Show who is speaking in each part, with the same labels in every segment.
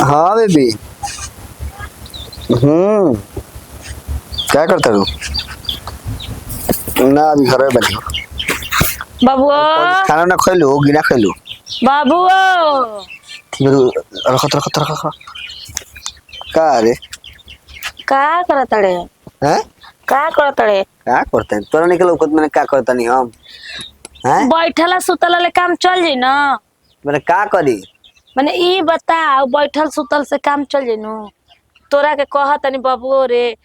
Speaker 1: हाँ बेबी। हम्म। क्या करता तू? ना अभी घर में बनी हो।
Speaker 2: बाबुओ
Speaker 1: खाना ना खैलू गिना खैलू।
Speaker 2: बाबुओ
Speaker 1: ठीक है रखो। का रे?
Speaker 2: का करत रे?
Speaker 1: हैं?
Speaker 2: का करत रे?
Speaker 1: क्या करते हैं तोरा निकल उकत मैंने क्या करता नहीं हम। हैं?
Speaker 2: बैठला सुतल ले काम चल जी ना।
Speaker 1: मैंने क्या करी?
Speaker 2: माने ई बताओ बैठल सुतल से काम चल जी नु। तोरा के कहत तनी बाबुओ रे,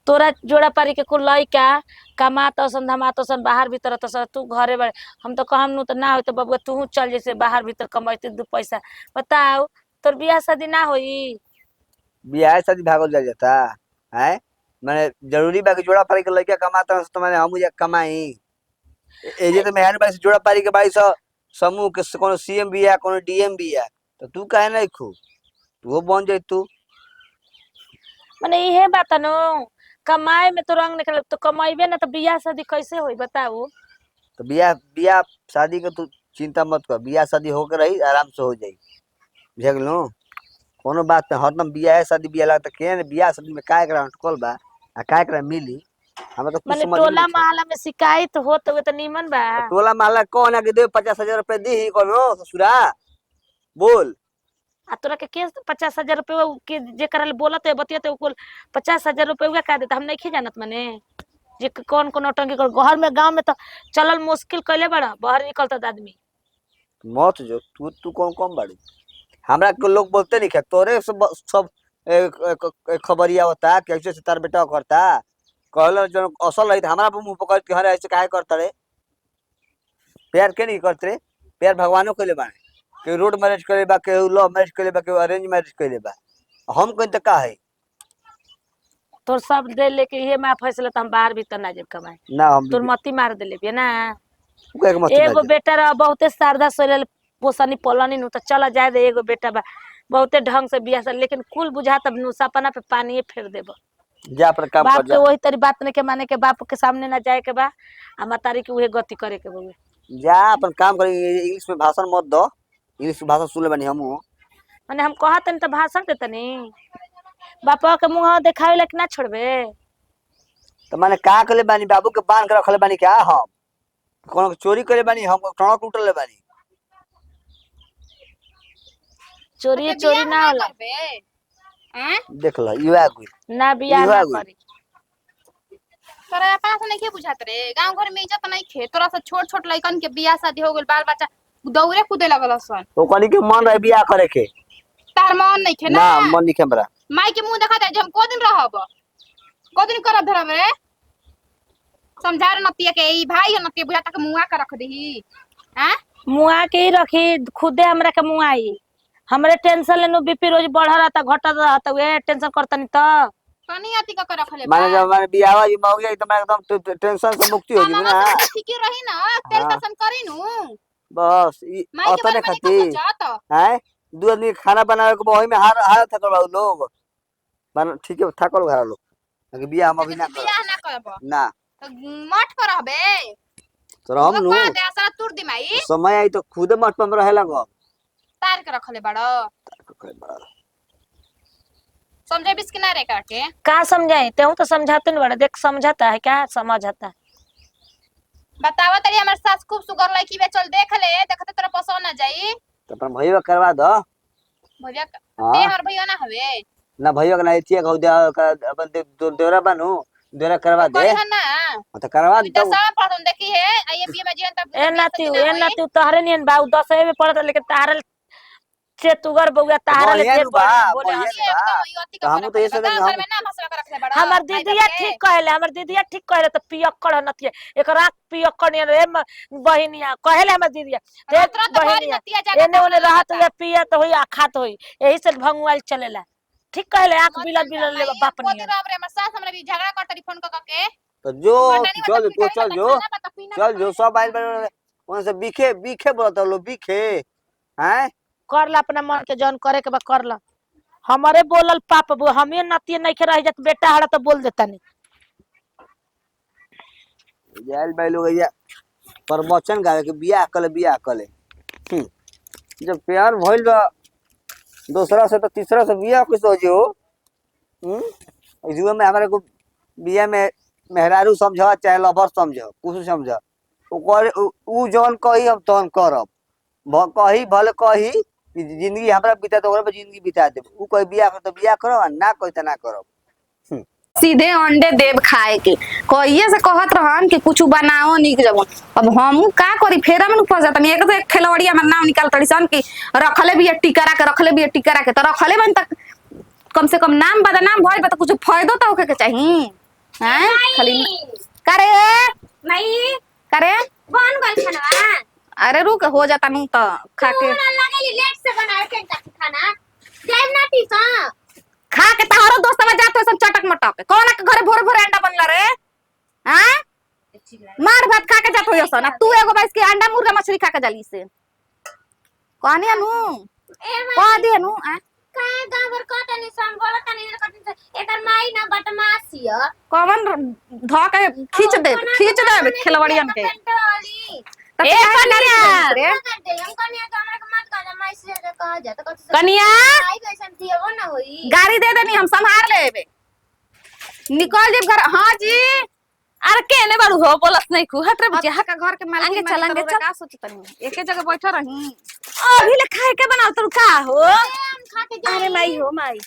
Speaker 2: तोरा जोड़ा पारी के कुल लइका कमात असन धमात असन बाहर भीतर तस तू घरे बारे। हम तो कहम नु तो ना होई तो बबुआ तू चल जैसे बाहर भीतर कमाइते दू पैसा। बताओ तोर बियाह शादी ना होई?
Speaker 1: बियाह शादी भागल जा जाता है। मैंने जरूरी बा कि जोड़ा पारी के लड़का कमाता हूं तो मैंने हम मुझे कमाई। एजे तो मेहर बाई से जोड़ा पारी के बाई से समूह के कोनो सीएम भी है कोनो डीएम भी है। तो तू काहे नहीं खू तू बन जाई तू।
Speaker 2: माने इहे बात नु। कमाए में तो रंग निकल तो कमाइबे ना तो बियाह शादी कैसे होई बताओ?
Speaker 1: तो बियाह बियाह शादी के तू चिंता मत कर बियाह शादी होकर रही आराम से हो जाई। बुझलू कोनो बात नहीं हरदम बियाह शादी बियाह लगता के ने बियाह शादी में काय करा अटकल बा आ काय करा मिली। हमें तो कुछ
Speaker 2: माने
Speaker 1: समझ में नहीं
Speaker 2: टोला
Speaker 1: है।
Speaker 2: मोहल्ला में शिकायत होत हुए तो नीमन बा।
Speaker 1: तो टोला महला कौन है कि दे 50,000 रुपए दी कोनो ससुरा बोल।
Speaker 2: आ तोरा के 50,000 रुपया के जेकरा ले बोलत है बतियत है कुल 50,000 रुपया का देता हम नहीं जानत माने। जे कौन कौन नौटंकी कर घर में गांव में तो चलल मुश्किल कैले बड़ा बाहर निकलता आदमी।
Speaker 1: मत जो तू कौन कम बाड़ी। हमरा के लोग बोलते नहीं क्या तोरे सब खबरिया होता कि ऐसे से तार बेटा करता कहल जो असल रही हमारा मुंह पकड़ के हरे ऐसे काहे करता रे। प्यार के नहीं करते रे प्यार भगवानों के लिए बाने के रोड मैरिज करे बा के लव मैरिज करे बा के अरेंज मैरिज करे बा। हम कहीं तो का है
Speaker 2: तोर सब दे लेके ये मैं फैसला तो हम बाहर भीतर ना जब कमाए।
Speaker 1: ना हम
Speaker 2: तोर मती मार दे ले ना।
Speaker 1: तू कहे के मत ना
Speaker 2: एगो
Speaker 1: जा।
Speaker 2: बेटा रहा बहुते शारदा सोलल पोसनी पोलनी नु तो चला जाए दे एगो बेटा बा बहुते ढंग से बियाह से लेकिन कुल बुझा तब नु सपना पे पानी फेर देबो।
Speaker 1: जा अपन काम
Speaker 2: बाप
Speaker 1: कर
Speaker 2: के
Speaker 1: जा।
Speaker 2: वही तरी बात नहीं के माने के बाप के सामने ना जाए के बा आ मतारी के उहे गति करे के बा।
Speaker 1: जा अपन काम कर इंग्लिश में भाषण मत दो इंग्लिश में भाषण सुन ले बनी हम।
Speaker 2: माने हम कहत तनी तो भाषण देतनी बापा के मुंह देखावे ला कि ना छोड़बे।
Speaker 1: तो मैंने का करे बानी बाबू के बांध के रखले बानी क्या हम कोनो चोरी करे बानी हम टणक टूटल ले बानी।
Speaker 2: चोरी
Speaker 3: ते
Speaker 2: चोरी
Speaker 3: बियाह
Speaker 2: ना
Speaker 3: ना
Speaker 2: होला।
Speaker 3: करबे हैं?
Speaker 1: देख लो युवा कोई
Speaker 2: ना बियाह
Speaker 1: युवा
Speaker 2: ना
Speaker 1: कोई
Speaker 2: करी।
Speaker 3: तोरा अपना से नहीं बुझात रे गांव घर में इज्जत नहीं खे तोरा से छोट छोट लइकन के बियाह शादी हो गेल बाल बच्चा दौड़े कूदे लगल सन।
Speaker 1: तो कनी के मन रहे बियाह करे के
Speaker 3: तार मन नहीं खे ना
Speaker 1: ना मन नहीं हमरा।
Speaker 3: माई के मुंह देखा दे जे हम को दिन रहब को दिन करब धरम रे। समझा रे नतिया के ई भाई है नतिया बुझा तक मुंहा के रख देही हैं।
Speaker 2: मुआ के ही रखी खुदे हमरा के मुआई हमरे टेंशन लेनु बीपी रोज बढ़ रहता घटत रहता वे टेंशन करतनी तो।
Speaker 3: तनी अति का रखले बा
Speaker 1: माने जब मैंने बियाह जी हो गया तो मैं एकदम टेंशन से मुक्ति हो जी
Speaker 3: कमावा
Speaker 1: ना।
Speaker 3: से ठीक रही ना तेल
Speaker 1: हाँ
Speaker 3: तसन करी नु
Speaker 1: बस ई
Speaker 3: माई के
Speaker 1: अतने
Speaker 3: बारे में नहीं
Speaker 1: खाती
Speaker 3: सोचत।
Speaker 1: हैं दो आदमी खाना बनावे के वही में हार हार थकल बा लोग बन ठीक है थकल घर लोग कि बियाह हम अभी ना कर
Speaker 3: बियाह ना करब
Speaker 1: ना
Speaker 3: मठ पर रहबे
Speaker 1: तो हम नु
Speaker 3: कह दे असरा तुर दी माई
Speaker 1: समय आई तो खुदे मठ पर रहे लगा।
Speaker 3: तार के रखले बड़ समझे बिस किनारे काके
Speaker 2: का समझाए ते तो समझाते नहीं बड़ा देख समझाता है क्या समझाता है।
Speaker 3: बतावा तरी हमर सास खूब सुगर लड़की बे चल देख ले देखते तेरा पसंद ना जाई
Speaker 1: तो अपन भईवा करवा दो।
Speaker 3: भैया
Speaker 1: हां
Speaker 3: ते हर भैया ना हवे
Speaker 1: ना भईवा के ना एतिया कहू दे अपन देवरा बानू देवरा करवा दे
Speaker 3: करी ना
Speaker 1: तो करवा दे
Speaker 3: तो
Speaker 1: तो
Speaker 3: सब पढ़न देखी है आइए बीए में जीवन तब
Speaker 2: ए नाती तोहरे नियन बा 10 में पढ़त लेकिन तारल से तुगर बउआ तारा ले
Speaker 1: बढ़िया
Speaker 2: ढेर
Speaker 1: नु बा
Speaker 2: बोले
Speaker 1: बढ़िया नु बा
Speaker 3: एकदम यो अति
Speaker 1: तो
Speaker 3: का
Speaker 1: हम तो ये सोचे
Speaker 3: गांव
Speaker 1: हम
Speaker 3: घर में ना मसला कर रखले बड़ा
Speaker 2: हमर दीदिया ठीक कहले हमर दीदिया ठीक कहले तो पियक्कड़ नतिया एक रात पियक्कड़ नियन रे बहिनिया कहले हमर दीदिया रे बहिनिया एने ओने रहत या पियत होई आ खात होई यही से भंगुआल चलेला ठीक कहले आंख बिलल बिलल ले बाप
Speaker 3: को
Speaker 2: नियन।
Speaker 3: दिन हमरे हमर सास हमरा भी झगड़ा करत रही फोन के
Speaker 1: तो जो
Speaker 3: मंडनी
Speaker 1: चल
Speaker 3: मतलब
Speaker 1: जो
Speaker 3: पिटाई
Speaker 1: चल जो सब आइल बन उन से बीखे बीखे बोलत लो बीखे हैं
Speaker 2: कर ला अपना मन के जौन करे के बा कर ला हमारे बोलल पाप हमें नतिया नहीं के रह जात बेटा हड़ा तो बोल देता नहीं।
Speaker 1: जाइल भाई लोग या प्रवचन गावे के बियाह कले जब प्यार भइल बा दूसरा से तो तीसरा से बिया कुछ हो जो जुए में हमारे को बिया में मेहरारू समझ चाहे लवर समझ कुछ समझ उ जौन कही हम तौन करब कही भले कही कि जिंदगी हमरा बिता तो जिंदगी बिता देब उ कही बिया कर तो बिया करब ना कही तो ना करब।
Speaker 3: सीधे अंडे देव खाए के कहिए से कहत रहन कि कुछ बनाओ निक जब अब हम का करी फेरा में फंस जाता एक तो एक खेलवड़िया में नाम निकाल तड़ी सन कि रखले भी टिकरा के रखले भी टिकरा के तो रखले बन तक कम से कम नाम बदनाम भइल तो कुछ फायदा तो होके के चाहिए हैं खाली करे
Speaker 4: नहीं
Speaker 3: करे
Speaker 4: बन गल खाना।
Speaker 3: अरे रुक हो जाता नहीं तो खा के
Speaker 4: ना लगे लेट से बनाए के खाना टाइम ना टीसा
Speaker 3: खा के तहारो दोस्त में जाते सब चटक मटक कौन के घरे भोर भोर अंडा बनला रे हैं मार भात खा के जात होय सन तू एगो बाइस के अंडा मुर्गा मछली खा के जाली से कहनी अनु कह दे अनु
Speaker 4: का गाबर को तनी संभल तनी कटिन एकर माई ना बदमाशिया
Speaker 3: कौन ध के खींच दे खिलवड़ियन के
Speaker 2: ए कनिया
Speaker 4: हम कनिया के हमरा के मत कर माई से कह जा तो
Speaker 2: कनिया
Speaker 4: आई कैसन थी वो ना होई
Speaker 3: गाड़ी दे देनी हम संभाल लेबे निकल जेब घर हां जी
Speaker 2: अरे केने बारू हो बोलस नहीं खु हट रे बच्चा
Speaker 3: हक घर के मालिक
Speaker 2: आगे चल, आगे चल।
Speaker 3: का सोचतनी एके जगह बैठा रही
Speaker 2: अभी ले खाए के बनाओ तू का हो
Speaker 4: हम खा के जा
Speaker 2: अरे माई हो माई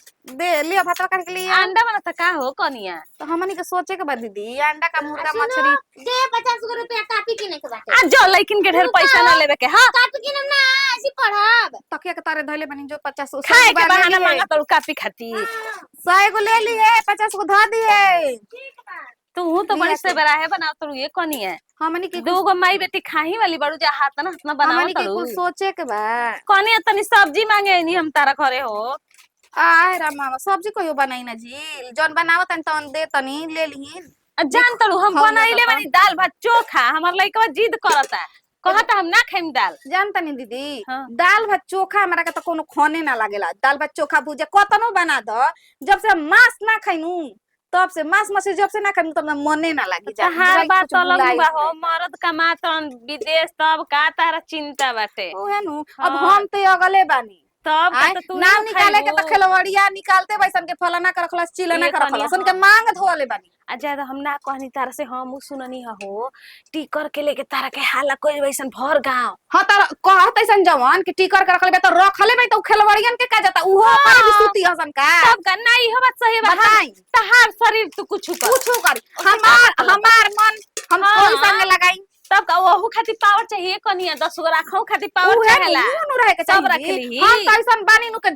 Speaker 3: दे लियो भात काट के लिए
Speaker 2: अंडा बनाता का हो कनिया
Speaker 3: तो हमनी के सोचे के बा दीदी अंडा का मुर्गा मछली
Speaker 4: दे 50 रुपया कापी किने के बाटे
Speaker 2: आ जो लेकिन के ढेर पैसा ना लेवे के हां
Speaker 4: कापी किने ना ऐसी पढ़ब
Speaker 3: तकिया के तारे धइले बनी जो 50
Speaker 2: खाए के बहाना मांगा तू काफी खाती
Speaker 3: 100 गो ले ली है 50 गो ध दी है
Speaker 2: तू तो बड़ी से बड़ा है बनाओ तू ये कनिया
Speaker 3: हमनी के
Speaker 2: दो गो माई बेटी खाही वाली बड़ू जा हाथ ना हाथ ना बनाओ
Speaker 3: हमनी के
Speaker 2: तू
Speaker 3: कुछ सोचे के बा
Speaker 2: कनिया तनी सब्जी मांगे नहीं हम तारा घरे हो
Speaker 3: आय रामा सब्जी कोयो बनाई ना जी जौन बनावत तन दे तनी ले ली
Speaker 2: जान तड़ू हम
Speaker 3: हम
Speaker 2: बनाइले
Speaker 3: ना
Speaker 2: बनी दाल भात चोखा हमर लइका जिद करता कहता हम ना खाइम दाल
Speaker 3: जानता नहीं दीदी
Speaker 2: हाँ।
Speaker 3: दाल भात चोखा हमरा के तो कोनो खाने ना लागेला दाल भात चोखा भुजिया कतनो बना द जब से मांस ना खाइनु तब से मांस मछली जब से ना खाइनु तब मने ना लागी जा
Speaker 2: तहार बात अलग बा हो मरद कमातन विदेश तब का तारा चिंता बाटे
Speaker 3: ओहे नु अब
Speaker 2: हाँ।
Speaker 3: हम ते अगले बानी
Speaker 2: तब
Speaker 3: आय,
Speaker 2: का तू
Speaker 3: नाम निकाले के तो खेलवड़िया निकालते बैसन के फलाना कर रखला चिलना
Speaker 2: ये
Speaker 3: कर
Speaker 2: कनिया,
Speaker 3: रखला उनके मांग धोले बानी
Speaker 2: आ ज्यादा हम ना कहनी तारा से हम सुननी हो टिकर के लेके तारा के हाला कोई वैसन भर गांव
Speaker 3: हां त कहत ऐसन जवान कि टिकर कर रखले तो रखले बे तो खेलवड़ियन के का जाता उहो पर भी सूती हसन का
Speaker 2: तब का नहीं हो बात सही बा
Speaker 3: बताई
Speaker 2: तहार शरीर तू कुछ कर
Speaker 3: पूछू करी हमार मन हम
Speaker 2: हाँ।
Speaker 3: कोई संग लगाई
Speaker 2: तब का ओहू खातिर पावर चाहिए कनिया 10 गो राखो खातिर पावर
Speaker 3: उहे
Speaker 2: चाहेला
Speaker 3: नु रहे के
Speaker 2: सब
Speaker 3: चाहिए
Speaker 2: रखली।
Speaker 3: हम कैसन बानी नु के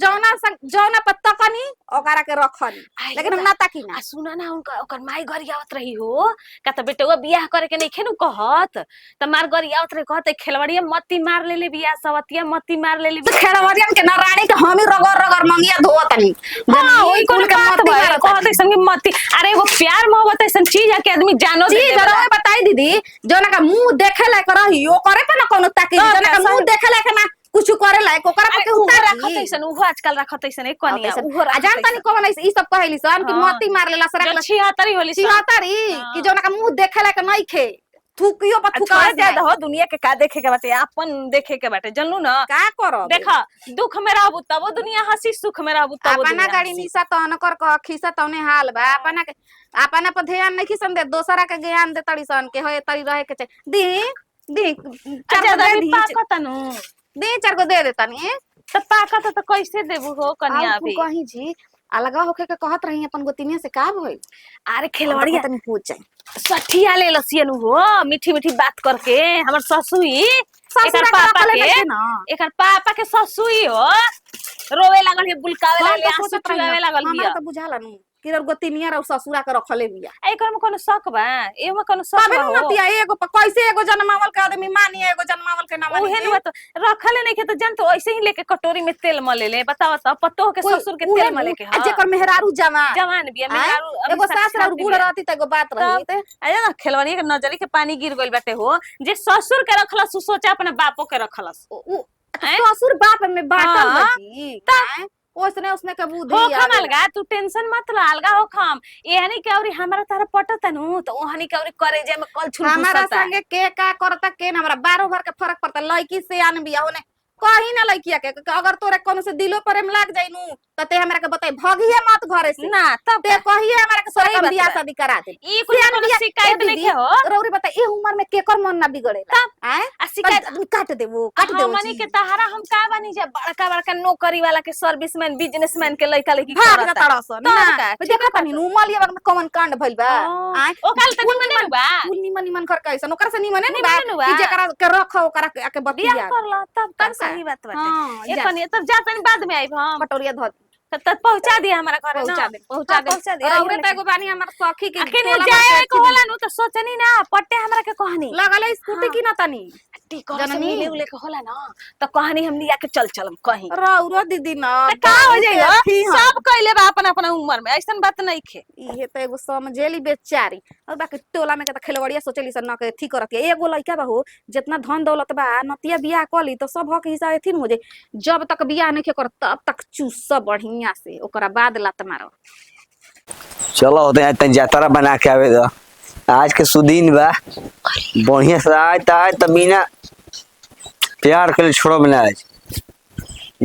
Speaker 3: जौना पत्ता कनी ओकरा के रखनी
Speaker 2: आई
Speaker 3: लेकिन हम
Speaker 2: बा-
Speaker 3: ना ताकी ना
Speaker 2: आ सुना ना उनका ओकर माई घर आवत रही हो का त बेटवा बियाह करे के नहीं खेनु कहत त मार घर आवत रही कहत खेलवड़िया मत्ती मार लेले बियाह सवतिया मत्ती मार लेले
Speaker 3: खेड़वरियन के ना रानी के हम ही रगड़ रगड़ मंगिया धोतनी
Speaker 2: हां ओई कोन के बात भाई कहत संगे मत्ती अरे वो प्यार मोहब्बत ऐसन चीज है कि आदमी जानो
Speaker 3: जी
Speaker 2: दे
Speaker 3: जरा बताई दीदी जौना का मुंह देखे लायक रही ओकरे पे ना कोनो ताकी
Speaker 2: तो
Speaker 3: जौना का
Speaker 2: कैसा
Speaker 3: मुंह देखे लायक ना कुछ करे लायक ओकरा पे
Speaker 2: अरे
Speaker 3: के
Speaker 2: उहो
Speaker 3: उतार
Speaker 2: रखत ऐसन उहो आजकल रखत ऐसन एक कनिया उहो
Speaker 3: आ जानता नहीं कौन ऐसे ई सब कहली सन कि
Speaker 2: हाँ।
Speaker 3: मोती मार लेला सरा
Speaker 2: जो छिहत्तरी होली सन।
Speaker 3: छिहत्तरी
Speaker 2: हाँ।
Speaker 3: कि जौना का मुंह देखे लायक नहीं खे थूकियो पर थूका
Speaker 2: थोड़ा ज्यादा हो दुनिया के का देखे के बाटे अपन देखे के बाटे जानलू ना
Speaker 3: का करो
Speaker 2: देखा दुख में रहबू तब वो दुनिया हंसी सुख में रहबू तब वो
Speaker 3: अपना
Speaker 2: दुनिया
Speaker 3: गाड़ी
Speaker 2: हंसी।
Speaker 3: निशा तन कर क खिसा तने हाल बा अपना पर ध्यान नहीं खिसन दे दोसरा के ज्ञान दे तड़ी सन के होय तड़ी रहे के दी दी चार
Speaker 2: अच्छा
Speaker 3: गो दे
Speaker 2: अभी
Speaker 3: दी
Speaker 2: पाकतनु
Speaker 3: दी चार गो दे देतनी
Speaker 2: त पाकत त कैसे देबू हो कन्या
Speaker 3: आउ
Speaker 2: अभी
Speaker 3: तू कहीं जी अलगा होके के कहत रही अपन गोतिनिया से का भइल
Speaker 2: अरे खेलवाड़िया
Speaker 3: तनी पूछ जाए
Speaker 2: सठिया ले लसियनु हो मीठी मीठी बात करके हमर ससुई एकर
Speaker 3: ससुरा
Speaker 2: पापा
Speaker 3: के
Speaker 2: के
Speaker 3: ना
Speaker 2: एकर पापा के ससुई हो रोवे लागल है बुलकावे
Speaker 3: हम
Speaker 2: लागल
Speaker 3: तो
Speaker 2: आंसू
Speaker 3: सोचत रही
Speaker 2: चुरावे लागल
Speaker 3: हमरा
Speaker 2: बिया
Speaker 3: तो बुझाला नु कि गोतिनिया और ससुरा के रखले बिया
Speaker 2: एकर में कोनो शक बा एमे कोनो शक
Speaker 3: तबे
Speaker 2: बा
Speaker 3: नु
Speaker 2: हो
Speaker 3: नतिया एगो कैसे एगो जन्मावल के आदमी मानी एगो जन्मावल के ना मानी
Speaker 2: उहे न बात रखले नहीं के तो जान तो ऐसे ही लेके कटोरी में तेल मले ले बतावा त पत्तो के ससुर के तेल मले के
Speaker 3: आ जेकर मेहरारू जवान
Speaker 2: जवान बिया मेहरारू
Speaker 3: एगो सास और बूढ़ रहती त एगो बात रही त
Speaker 2: अरे ना खेलवानी के नजरी के पानी गिर गइल बाटे हो जे ससुर के रखलस उ सोचा अपने बापो के रखलस हैं?
Speaker 3: ससुर बाप में बाटल
Speaker 2: हाँ,
Speaker 3: बची ओसने उसने के बुद्धि
Speaker 2: हो
Speaker 3: आ
Speaker 2: खम
Speaker 3: गइल।
Speaker 2: अलगा तू टेंशन मत ला अलगा हो खम एहनी के औरी हमरा तारा पटत नु तो ओहनी के औरी करे जे में कल छुल
Speaker 3: हमारा
Speaker 2: घुसता
Speaker 3: संगे के का करता के न हमरा 12 भर के फर्क पड़ता लड़की से आन बिया होने कहीं ना लइकिया के अगर तोरे कोनो से दिलो प्रेम लाग जाई नु त ते हमरा के बताई भगिए मत घरे से
Speaker 2: ना तब
Speaker 3: ते कहिए हमरा के
Speaker 2: सही
Speaker 3: तोरे
Speaker 2: बात
Speaker 3: बियाह
Speaker 2: बा।
Speaker 3: शादी करा दे
Speaker 2: ई कुछ
Speaker 3: सियान
Speaker 2: कोनो
Speaker 3: बियाह-
Speaker 2: शिकायत
Speaker 3: ए
Speaker 2: नहीं
Speaker 3: दीदी,
Speaker 2: के हो
Speaker 3: रौरी बता ए उम्र में केकर मन ना बिगड़ेला हैं
Speaker 2: आ शिकायत
Speaker 3: काट देबो काट देबो
Speaker 2: हमनी के तहरा हम का बनी जा बड़का बड़का नौकरी वाला के सर्विसमैन बिजनेसमैन के लइका लइकी
Speaker 3: भाग
Speaker 2: करता।
Speaker 3: जा तड़सन
Speaker 2: तब
Speaker 3: ना
Speaker 2: का, ठीक
Speaker 3: देखा तनी नु मलिया में कौन कांड भइल बा आय
Speaker 2: ओ काल तक निमन बा
Speaker 3: फूल निमन निमन कर कैसन ओकर से निमन नहीं
Speaker 2: निमन
Speaker 3: बा
Speaker 2: बा।
Speaker 3: कि जेकरा के रख ओकरा के आके
Speaker 2: बियाह
Speaker 3: बतिया
Speaker 2: कर ला तब
Speaker 3: तब
Speaker 2: तब सही बात बाटे
Speaker 3: हाँ,
Speaker 2: ये
Speaker 3: जा।
Speaker 2: कनी तब जा तनी बाद में आइब हम
Speaker 3: कटोरिया धर
Speaker 2: तब पहुंचा दिया हमारा घर
Speaker 3: पहुंचा दे
Speaker 2: हाँ, पहुंचा दे
Speaker 3: रौरे त एगो बानी हमर सखी के
Speaker 2: अखिन
Speaker 3: टोला में
Speaker 2: जाए
Speaker 3: के
Speaker 2: को होला नु तो सोचनी ना पट्टे हमरा के कहनी
Speaker 3: लगल स्कूटी
Speaker 2: हाँ।
Speaker 3: की ना तनी
Speaker 2: टिकट से
Speaker 3: जननी।
Speaker 2: मिले उले के होला ना तो कहनी हम लिया के चल चलम कहीं
Speaker 3: रौरो दीदी ना
Speaker 2: त का हो जाइयो
Speaker 3: थी हम।
Speaker 2: सब कइले बा अपन अपन उम्र में ऐसन बात नहीं खे
Speaker 3: इहे त एगो समझेली बेचारी और बाकी टोला में के त खेलवड़िया सोचेली सन ना के थी करती एगो लइका बा हो जितना धन दौलत बा नतिया बियाह कली तो सब हक हिसाब एथिन हो जाई जब तक बियाह नहीं कर तब तक चूस बढ़िया से ओकरा बाद लात मारो
Speaker 1: चलो होते हैं तन जातरा बना के आवे दो आज के सुदीन बा बढ़िया से आए त मीना प्यार के लिए छोड़ो बना आज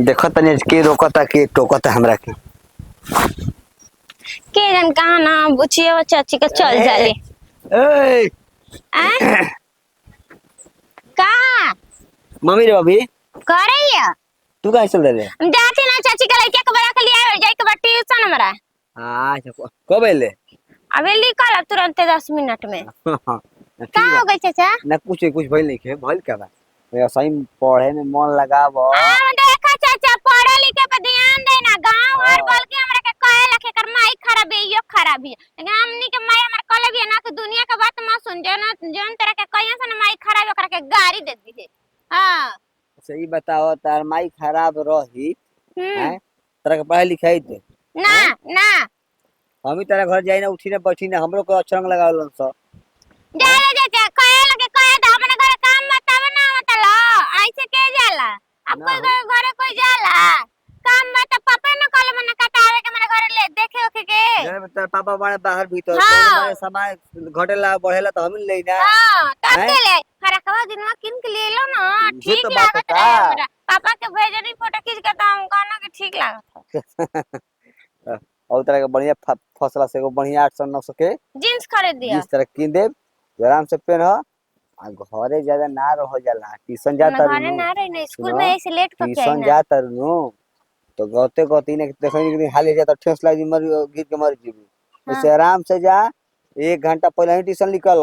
Speaker 1: देखो तनी के रोकता के टोकता हमरा के
Speaker 4: के जन कहा ना बुचिया चाची के चल जाले
Speaker 1: ए
Speaker 4: का
Speaker 1: मम्मी रे अभी
Speaker 4: करैया
Speaker 1: तू कहाँ चल रहे
Speaker 4: हम जाती ना चाची के लइका के बड़ा के लिए जाई के बा ट्यूशन हमरा
Speaker 1: अच्छा कब अइले
Speaker 4: अबे निकल अब तुरंत 10 मिनट में
Speaker 1: ठीक
Speaker 4: का
Speaker 1: बा
Speaker 4: हो गई चाचा
Speaker 1: ना कुछ भइल नहीं के भइल का बा सही पढ़े में मन लगाव
Speaker 4: हम देखा चाचा पढ़े लिखे पे ध्यान देना गांव और बल्कि हमरा के कहे लखे कर माई खराब है यो खराब है लेकिन हमनी के माई हमर कहले भी है ना कि दुनिया के बात मत सुन जन तरह के कहिया से ना माई खराब है ओकरा के गाड़ी दे दी है हां
Speaker 1: सही बताओ तार माई खराब रही हैं तरह के पढ़ाई लिखाई थे
Speaker 4: ना ना
Speaker 1: हम ही तारा घर जाई ना उठी ना बैठी ना हमरो को अक्षरंग लगावलन स
Speaker 4: जा चाचा कहे लगे कहे तो अपने घर काम बतावे ना मतलब ऐसे के जाला अब
Speaker 1: ना
Speaker 4: कोई घरे कोई जाला काम बता पापा न कहले मने कटावे के मेरे घरे ले देखे ओखे के
Speaker 1: जने तार पापा बाड़े बाहर भीतर
Speaker 4: हाँ।
Speaker 1: तो मारे समय घटेला बढ़ेला तो हम ही ले ना
Speaker 4: हां तब
Speaker 1: हैं?
Speaker 4: के ले खरकवा दिन में किन के ले लो ना
Speaker 1: ये
Speaker 4: ठीक
Speaker 1: तो बात
Speaker 4: लागत
Speaker 1: है
Speaker 4: रहे
Speaker 1: का।
Speaker 4: हमरा पापा के भेजनी फोटो खींच के तो हम कहना कि ठीक लागत
Speaker 1: और तरह के बढ़िया फसला से एगो बढ़िया 800 900 के
Speaker 4: जींस खरीद दिया
Speaker 1: जिस तरह किन दे आराम से पहन आ घरे ज्यादा ना रह जाला ट्यूशन जाता
Speaker 4: घरे
Speaker 1: रहनु
Speaker 4: ना रही ना स्कूल
Speaker 1: सुनो,
Speaker 4: में ऐसे लेट करके आई
Speaker 1: ट्यूशन
Speaker 4: ना
Speaker 1: जाता रहनु तो गते गते ने देखनी कि हाल जाता ठेस लागी मर गिर के मर जीबू उससे आराम से जा 1 घंटा पहले ही ट्यूशन निकल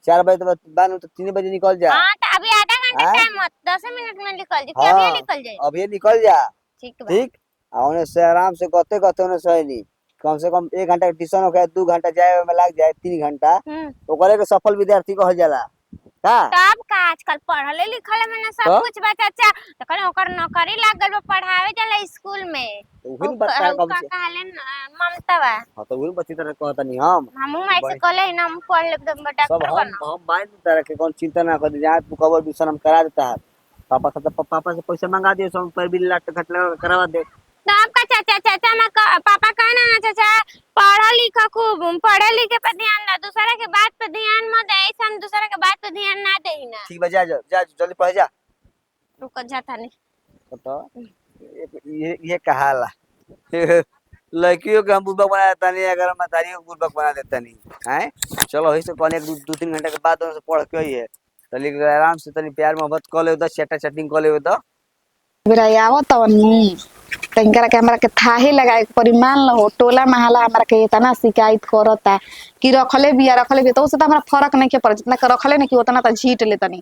Speaker 1: 4 बजे बाद तो 3 बजे निकल जा
Speaker 4: हां तो अभी आधा घंटा
Speaker 1: हाँ?
Speaker 4: टाइम मत 10 मिनट में निकल जी क्या
Speaker 1: हाँ,
Speaker 4: निकल जाए
Speaker 1: अब ये निकल जा
Speaker 4: ठीक बा
Speaker 1: ठीक आ उन्हें से आराम से गते गते उन्हें सही नहीं कम से कम 1 घंटा ट्यूशन हो गया 2 घंटा जाए में लग जाए 3 घंटा तो करे के सफल विद्यार्थी कहल जाला का
Speaker 4: तब का आजकल पढ़ले लिखले में ना सब
Speaker 1: तो?
Speaker 4: कुछ बा चाचा तो कहले ओकर नौकरी लाग गइल बा पढ़ावे जाला स्कूल में
Speaker 1: तो उही बता कम से
Speaker 4: कहले ममता बा
Speaker 1: हां तो उही बच्ची तरह कहता नहीं हम
Speaker 4: हमहू ऐसे कहले ही ना हम पढ़ ले एकदम
Speaker 1: सब
Speaker 4: डॉक्टर बना
Speaker 1: हम बाइल तरह के कौन चिंता ना कर जा तू कवर ट्यूशन हम करा देता है पापा से पैसा मंगा दियो सब पर बिल लाट घट करवा दे
Speaker 4: तब का चाचा चाचा मैं पापा कहना ना चाचा पढ़ा लिखा खूब पढ़े लिखे पे ध्यान ना दूसरे के बात पे ध्यान मत दे ऐसा दूसरे के बात पे ध्यान ना दे ना
Speaker 1: ठीक बा जा जल्दी पढ़ जा
Speaker 4: रुक जाता नहीं
Speaker 1: तो ये कहाला लड़कियों के हम बुर्बक बना देता नहीं अगर हम तारियों को बुर्बक बना देता नहीं हैं चलो वही से कहने 2-3 घंटे के बाद उनसे पढ़ के ही है तो लेकिन आराम से तनी प्यार मोहब्बत कर ले चट्टा चटिंग कर ले तो
Speaker 3: बेरा आवत तवनी तंकरा के हमरा के थाहे लगाए के परिमाण ल हो टोला महला हमरा के इतना शिकायत करता कि रखले बिया तो उससे तो हमरा फर्क नहीं के पड़ जितना के रखले नहीं कि उतना तो झीट ले तनी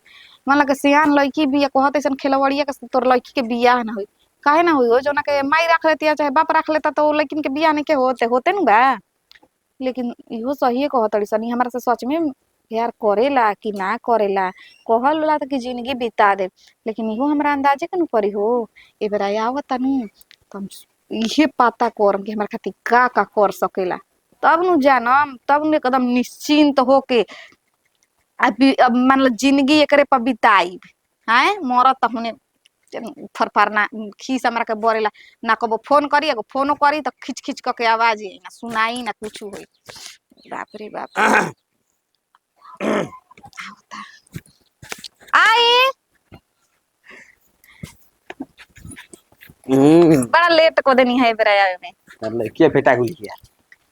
Speaker 3: मन लगे सियान लड़की बिया कहत ऐसन खेलवड़िया के तोर लड़की के बियाह ना होई काहे ना होई हो जोना के माई रख लेती चाहे बाप रख लेता तो लेकिन के बियाह नहीं के होते न बा लेकिन इहो सही कहतड़ी सनी हमरा से सच में प्यार करेला कि ना करेला कहल ला कि जिंदगी बिता दे लेकिन इहो हमरा अंदाजे के न पड़ी हो ए बेरा आवत नु हम इहे पता करम कि हमरा खातिर का कर सकेला तब नु जानम तब नु एकदम निश्चिंत होके अब मान लो जिंदगी एकरे पर बिताई हैं मरत हुने फरफरना खीस हमरा के बोरेला ना कबो फोन करी एगो फोनो करी तो खिच खिच के आवाज आई ना सुनाई ना कुछ होई बाप रे बाप आई बड़ा लेट को देनी है बेरा में।
Speaker 1: लड़की बेटा गुल किया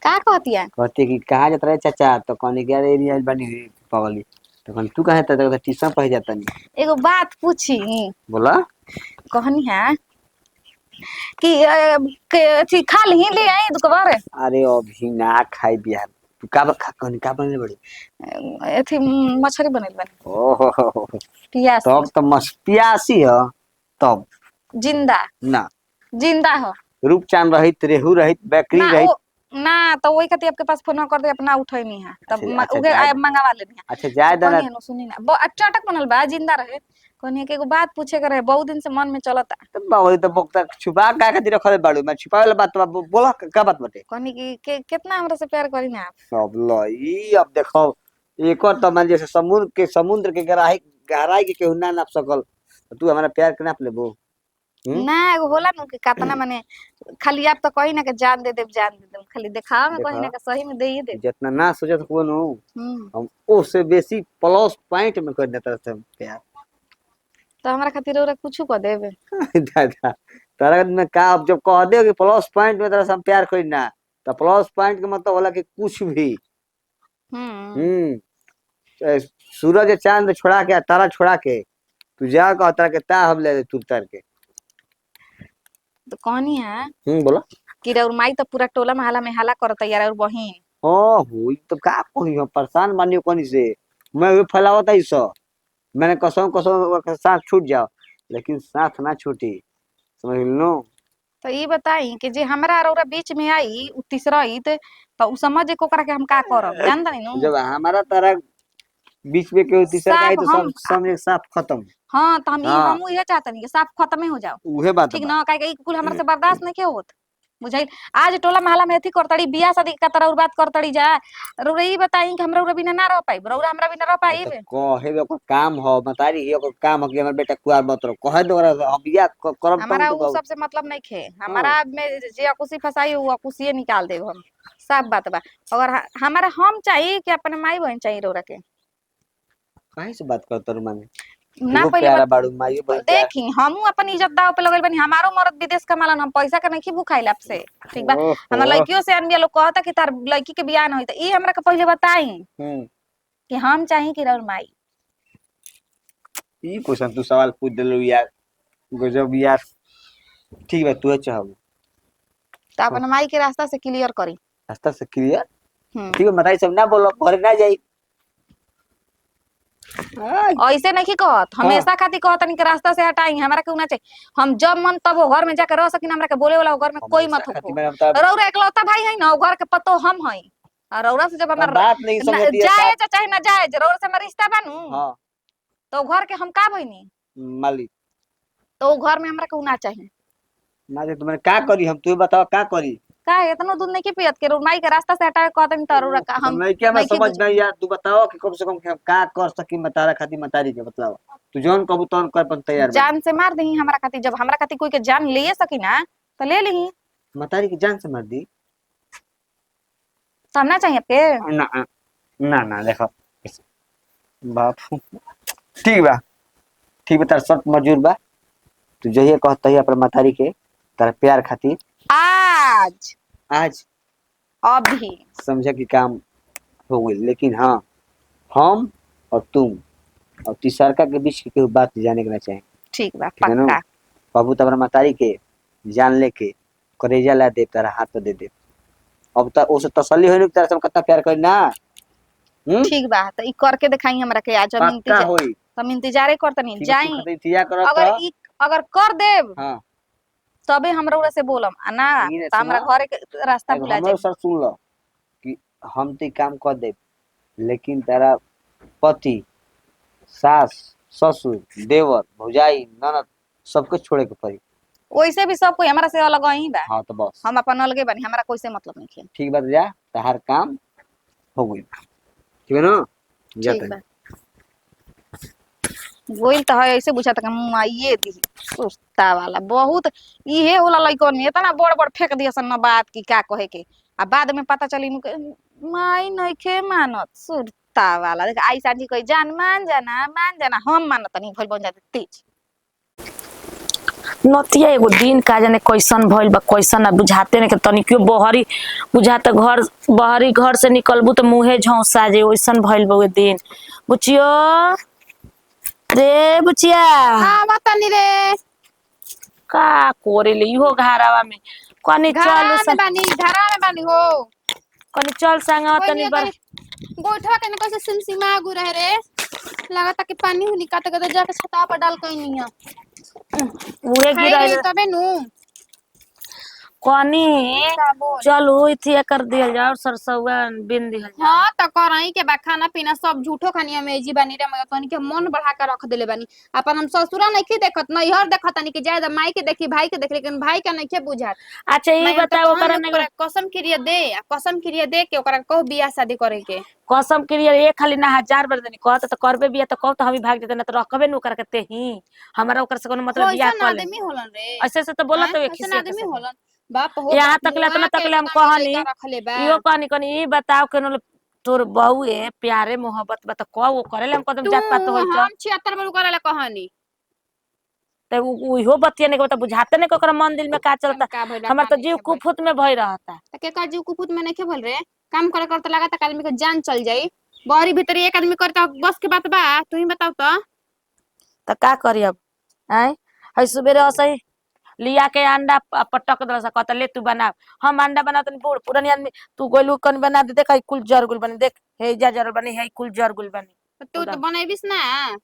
Speaker 3: का कहती है?
Speaker 1: कहते कि कहाँ जाता रहे चाचा, तो कहने क्या रे नहीं बनी हुई पगली, तो कहने तू कहाँ जाता, तो ट्यूशन पढ़ जाता नहीं।
Speaker 3: एगो बात पूछी,
Speaker 1: बोला
Speaker 3: कहनी है कि अथी खा ली ले आई दुकान।
Speaker 1: अरे अभी ना खाई बिहार, तू का कहनी का बनले बड़ी
Speaker 3: अथी मछली बनल बन
Speaker 1: ओहो
Speaker 3: पियास
Speaker 1: तब तो मस्त पियासी है तब
Speaker 3: जिंदा
Speaker 1: ना
Speaker 3: जिंदा हो
Speaker 1: रूपचांद रहित, रेहू रहित, बेकरी
Speaker 3: ना
Speaker 1: रहित।
Speaker 3: ना तो वही खातिर आपके पास फोन कर दे अपना उठे नहीं है तब
Speaker 1: अच्छा,
Speaker 3: उगे
Speaker 1: जाए-
Speaker 3: मंगावा लेनी है।
Speaker 1: अच्छा जाए दाना
Speaker 3: कहनी है सुनी ना चटक बनल बा जिंदा रहे। कहनी है कि एगो बात पूछे करे बहुत दिन से मन में चलता।
Speaker 1: तो बावली तो बोकता छुपा का खातिर रखले बाड़ू, मैं छुपावे वाला बात बोला का बात बटे।
Speaker 3: कहनी कि कितना हमरा से प्यार करी ना आप।
Speaker 1: सब लई अब देखो एक और तो मान जैसे समुद्र के गहराई के केहू ना नाप सकल, तू हमारा प्यार के नाप लेबो।
Speaker 3: ना एगो होला नु कि कितना माने खाली आप तो कही ना कि जान दे देब खाली दिखावा में कही ना कि सही में दे ही दे।
Speaker 1: जितना ना सोचत हो नु हम उससे बेसी प्लस पॉइंट में कर देता था प्यार।
Speaker 3: तो हमरा खातिर और कुछ कर देबे।
Speaker 1: दादा तारा में का अब जब कह दे कि प्लस पॉइंट में तरह से हम प्यार करी ना, तो प्लस पॉइंट का मतलब होला कि कुछ भी सूरज चांद छोड़ा के तारा छोड़ा के तू जा कहता के ता हम ले तू उतर के।
Speaker 3: तो कहनी है
Speaker 1: बोला
Speaker 3: कि रउर माई तो पूरा टोला महला में हाला करता यार और बहिन।
Speaker 1: ओ हुई तो का कोई हम परेशान बानी कोनी से, मैं भी फैलावता ही सो, मैंने कसम कसम साथ छूट जाओ लेकिन साथ ना छूटी, समझ लो।
Speaker 3: तो ये बताई कि जे हमरा और बीच में आई उ तीसरा ही तो उ समझ को करा के हम का करब जान दनी नु।
Speaker 1: जब हमारा तारा बीच में कोई तीसरा का है तो सब समझ साफ खत्म।
Speaker 3: हां तो हम
Speaker 1: हाँ।
Speaker 3: ये चाहतनी कि साफ खत्म ही हो जाओ।
Speaker 1: उहे बात
Speaker 3: ठीक ना काहे कुल हमरा से बर्दाश्त नहीं के होत बुझाई। आज टोला महला में एथी करतड़ी बियाह शादी का तरह बात करतड़ी जा रउरा ई बताई कि हमरा बिना ना रह पाई रउरा हमरा बिना रह पाई बे
Speaker 1: कहे को काम हो बतारी ही को काम हो कि हमर बेटा कुआर मत रहो कहे दो हम बियाह करब
Speaker 3: हमारा
Speaker 1: तो
Speaker 3: उ सबसे मतलब नहीं खे। हमारा में जे अकुसी फसाई उ अकुसिए निकाल देब हम साफ बात बा। अगर हमारा हम चाहिए कि अपने माई बहन चाहिए रउरा के
Speaker 1: काहे से बात करत रू माने
Speaker 3: ना
Speaker 1: वो
Speaker 3: पहले
Speaker 1: प्यारा बाड़ू माई बहन
Speaker 3: देखी हमू अपन इज्जत दाव पे लगल बनी। हमारो मर्द विदेश कमालन हम पैसा के नहीं भूखाइल आपसे ठीक बा। हमरा लड़कियों से अनबिया लोग कहता कि तार लड़की के बियाह न होई त ई हमरा के पहले बताई कि हम चाही कि रउर माई।
Speaker 1: ई क्वेश्चन तू सवाल पूछ देलू यार गजब यार। ठीक बा तू चाहबो
Speaker 3: तो अपन माई के रास्ता से क्लियर करी
Speaker 1: रास्ता से क्लियर। ठीक है बताई सब ना बोलो घर ना जाई
Speaker 3: ऐसे नहीं कहत हमेशा खातिर कहत नहीं कि रास्ता से हटाई हमरा के उना चाहिए। हम जब मन तब वो घर में जाकर रह सकिन हमरा के बोले वाला घर में कोई मत हो। रउरा एकलौता भाई है ना घर के पतो हम हई और रउरा से जब हमरा
Speaker 1: बात नहीं समझती है
Speaker 3: जाए चाहे ना जाए रउरा से हमारा रिश्ता बानू
Speaker 1: हां
Speaker 3: तो घर के हम का भइनी
Speaker 1: मालिक
Speaker 3: तो घर में हमरा के उना चाहिए
Speaker 1: ना जे तुमने का करी हम तू बताओ का करी
Speaker 3: का इतना दूध नहीं के पियत के माई के रास्ता से हटा के कहत त रउरा का हम
Speaker 1: नहीं क्या मैं समझ नहीं यार तू बताओ कि कम से कम का कर सकी मतारा खाती मतारी के बताओ तू जोन कहबू तोन कर पन तैयार
Speaker 3: जान से मार दही हमरा खातिर। जब हमरा खातिर कोई के जान ले सकी ना तो ले ली
Speaker 1: मतारी की जान से मार दी
Speaker 3: सामना चाहिए आपके
Speaker 1: ना ना ना देखो बाप ठीक बा तार शर्त मजूर बा तू जहिए कहत है अपन मतारी के तारा प्यार खातिर आज
Speaker 3: अभी
Speaker 1: समझा कि काम हो गई। लेकिन हाँ हम और तुम और तीसरका के बीच की कोई बात जाने के ना चाहिए।
Speaker 3: ठीक बा पक्का
Speaker 1: बाबू तब मतारी के जान लेके करेजा ला दे तारा हाथ पे दे दे। अब तक उसे तसल्ली होई तारा से कितना प्यार करी ना
Speaker 3: ठीक बा तो ई करके दिखाई हमरा के आज हम इंतजार करतनी जाई अगर कर देब
Speaker 1: हां
Speaker 3: तबे हमरा उरा से बोलम ना त हमरा घरे के रास्ता भुला जाई।
Speaker 1: सर सुन लो कि हम ते काम कर दे लेकिन तेरा पति सास ससुर देवर भौजाई ननद सबके छोड़े के पड़ी।
Speaker 3: वैसे भी सब कोई हमरा से अलग ही बा।
Speaker 1: हां तो बस
Speaker 3: हम अपन अलगे बनी हमरा कोई से मतलब नहीं है।
Speaker 1: ठीक बात जा तहार काम हो गई ठीक है ना
Speaker 3: जाते गोइल तो है ऐसे बुझाता कि माइए दी सुस्ता वाला बहुत इहे होला लइकन में इतना बड़ बड़ फेंक दिया सन न बात की का कहे के आ बाद में पता चली माई नहीं खे मानत सुस्ता वाला देख आई सांझी कोई जान मान जाना हम मानत नहीं भइल बन जाते तेज
Speaker 2: नतिया एगो दिन का जाने कैसन भइल बा कैसन ना बुझाते ने के तनिको बहरी बुझाते घर बहरी घर से निकलबू तो मुंहे झौसा जे ओइसन भइल बा उ दिन। बुचियो रे बुचिया
Speaker 3: हाँ बतानी रे
Speaker 2: का कोरे ले इहो घरावा में कनी चल
Speaker 3: घरा में बानी हो
Speaker 2: कनी चल संगा तनी बर
Speaker 3: गोठवा के न कैसे सिमसिमा आगू रहे रे लगता कि पानी हुनी काटे के जाके छता पर डाल कहीं नहीं है
Speaker 2: उहे गिरा
Speaker 3: तबे नु
Speaker 2: कनी
Speaker 3: का बोल
Speaker 2: चल हुई थी कर दिया जाओ सरसौआ बिन दिया जाओ।
Speaker 3: हाँ तो करही के बा खाना पीना सब झूठो खानिया में जी बानी रे मगर तनी के मन बढ़ा के रख देले बानी अपन हम ससुरा नहीं की देखत नहीं हर देखत नहीं कि जायदा माई के देखी भाई के देख लेकिन भाई का नहीं के बुझात।
Speaker 2: अच्छा ये बताओ ओकरा ने
Speaker 3: कसम क्रिया दे के ओकरा कहो बियाह शादी करे के
Speaker 2: कसम क्रिया एक खाली ना 1000 बार देनी कहत तो करबे बिया तो कह तो हम भाग जेते ना तो रखबे नु करके ते ही हमरा ओकर से कोनो मतलब बिया कर ले
Speaker 3: आदमी होलन रे
Speaker 2: ऐसे से तो बोलत है
Speaker 3: कैसे आदमी होलन बाप हो
Speaker 2: यहाँ तक ले तना तक ले हम कहनी इहो कहनी कनी ई बताओ केनो तोर बहू है प्यारे मोहब्बत बता को वो करे ले हम कदम जात पात होई
Speaker 3: हम 76 बार करे ले कहानी
Speaker 2: ते उहो बतिया ने के बता बुझाते ने के ओकरा मन दिल में का चलता हमर तो जीव कुफुत में भई रहता
Speaker 3: त के का जीव कुफुत में नहीं के भल रे काम करे करते लगा त आदमी के जान चल जाई बहरी भीतर एक आदमी करता बस के बात बा तू ही बताओ तो
Speaker 2: का करी अब हैं हई सुबेरे असई लिया के अंडा पटक दल सा कहता ले तू बना हम अंडा बना तनी बूढ़ पुरानी आदमी तू गोलू कन बना दे देख कुल जरगुल बनी देख हे जा जरगुल बनी है कुल जरगुल बनी
Speaker 3: तू तो बनैबिस ना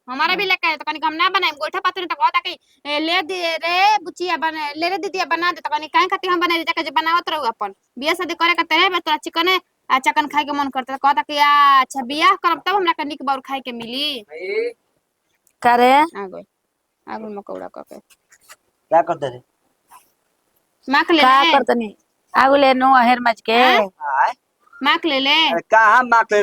Speaker 3: हमारा भी लेके तो कनी हम ना बनाए गोइठा पात्र त कहता कि ले दे रे बुचिया बना ले रे दीदी बना दे त कनी काहे खातिर हम बना दे जाके बनावत रहू अपन बियाह शादी करे के तेरे बता चिकन आ चकन खाए के मन करता कहता कि अच्छा बियाह करब तब हमरा के निक बार खाए के मिली
Speaker 2: करे
Speaker 3: आगो मकौड़ा के
Speaker 1: क्या करते रे
Speaker 3: माक ले
Speaker 2: का
Speaker 3: ले
Speaker 2: करतनी आगु ले नो हेर मच के
Speaker 1: आय
Speaker 3: माक ले ले
Speaker 1: अरे कहाँ माक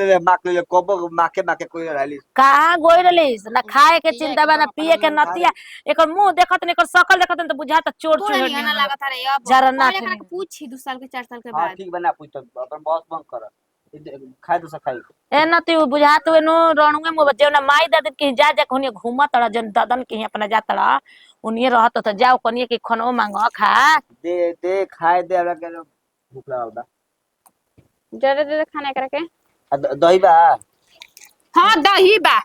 Speaker 1: ले कोबो माके कोई रहली
Speaker 2: कहाँ गोई रलिस ना खाए के चिंता बा ना पिए के नतिया एकर मुंह देखत ने एकर शकल देखत न तो बुझाता चोर
Speaker 3: तोरे
Speaker 2: चोर
Speaker 3: निया ना लागत रे अब
Speaker 2: जरा ना
Speaker 3: एकरा के पूछी 2 साल के 4 साल के
Speaker 1: हां
Speaker 3: बाद
Speaker 1: ठीक बना पूछ तो अपन बॉस बंद कर खाए तो खाई
Speaker 2: ए नती बुझात हुए नो रणुए मुंह जेना माई दादी के जा जा कोनी घूमत तड़ा जन दादन के अपना जातड़ा उनिए रहत त जाओ कोनी के खनो मांग खा
Speaker 1: दे खाए दे हमरा के भूख लागल बा
Speaker 3: जरे दे खाना एकरा के
Speaker 1: दही बा
Speaker 3: हां दही बा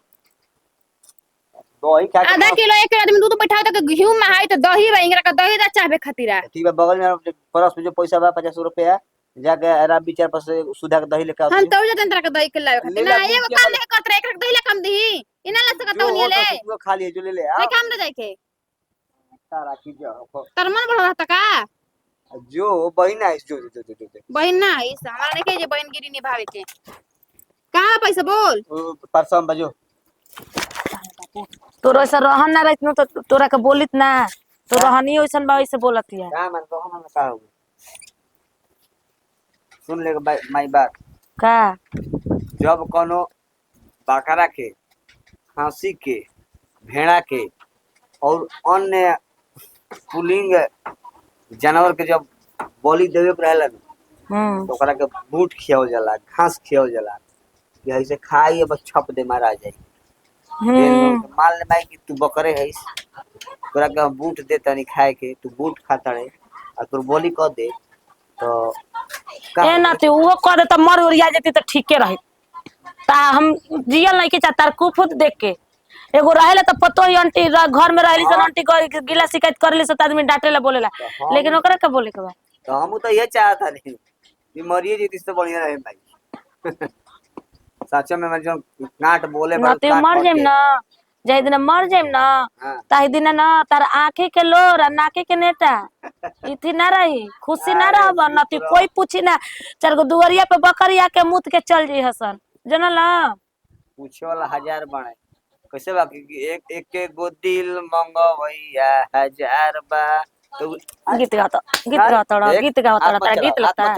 Speaker 1: दही खा
Speaker 3: आधा किलो एक आदमी दूध बैठा त घी में हाई त दही बा इंगरा का दही दा चाहबे खातिर
Speaker 1: ठीक बा बगल में परस में जो पैसा बा 50 रुपया जाके आराम विचार पर से सुधा के दही लेके आओ
Speaker 3: हम तो जतन तरह के दही के लावे खातिर ना एगो काम नहीं करत रे एकरा दही ला कम दी इना ला सकत उनिए ले
Speaker 1: वो खा लिए जो ले ले
Speaker 3: नहीं काम ना जाए के
Speaker 1: तारा की जो
Speaker 3: तर मन बढ़ा त का
Speaker 1: जो बहिन है जो
Speaker 3: बहन ना इस हमारा नहीं के जे बहन गिरी निभावे के कहां पैसा बोल
Speaker 1: परसों बजो
Speaker 2: तोरा ऐसा रहन ना रहत न तो तोरा के बोलित ना तो रहनी ओइसन बा वैसे बोलत है
Speaker 1: का मन को हम का हो सुन ले माई बात
Speaker 2: का
Speaker 1: जब कोनो बकरा के खांसी के भेड़ा के और अन्य पुलिंग जानवर के जब बलि देवे पे रहला तो ओकरा के बूट खियावल जाला घास खियावल जाला कि ऐसे खाई बस छप दे मारा जाए मान ले भाई कि तू बकरे है तोरा के बूट दे तनी खाए के तू बूट खाता रहे और तोर बलि कर दे तो
Speaker 2: ए नाती वो कर दे त मर उरिया जेती त ठीके रही ता हम जियल नहीं के चाहता कुफुत देख के एगो रहेला त पतो ही आंटी घर में रहली सन आंटी गिला शिकायत करली से आदमी डांटेला बोलेला लेकिन ओकरा का बोले के बा
Speaker 1: तो हम तो ये चाहता नहीं कि मरिए जीती तो बढ़िया रहे भाई सच में मैं जो नाट बोले
Speaker 2: नाती मर जाइम ना जय दिन मर जाइम ना ताही दिन ना तार आंखें के लोर आ नाके के नेटा इथी ना रही खुशी ना रहब नाती कोई पूछी ना चार गो दुवरिया पे बकरी आके मुत के चल जी हसन जनला
Speaker 1: पूछे वाला 1000 बने कैसे बा कि एक गो दिल मंगो भैया 1000 बा तो
Speaker 2: गीत गाता गीत गाता गीत लगता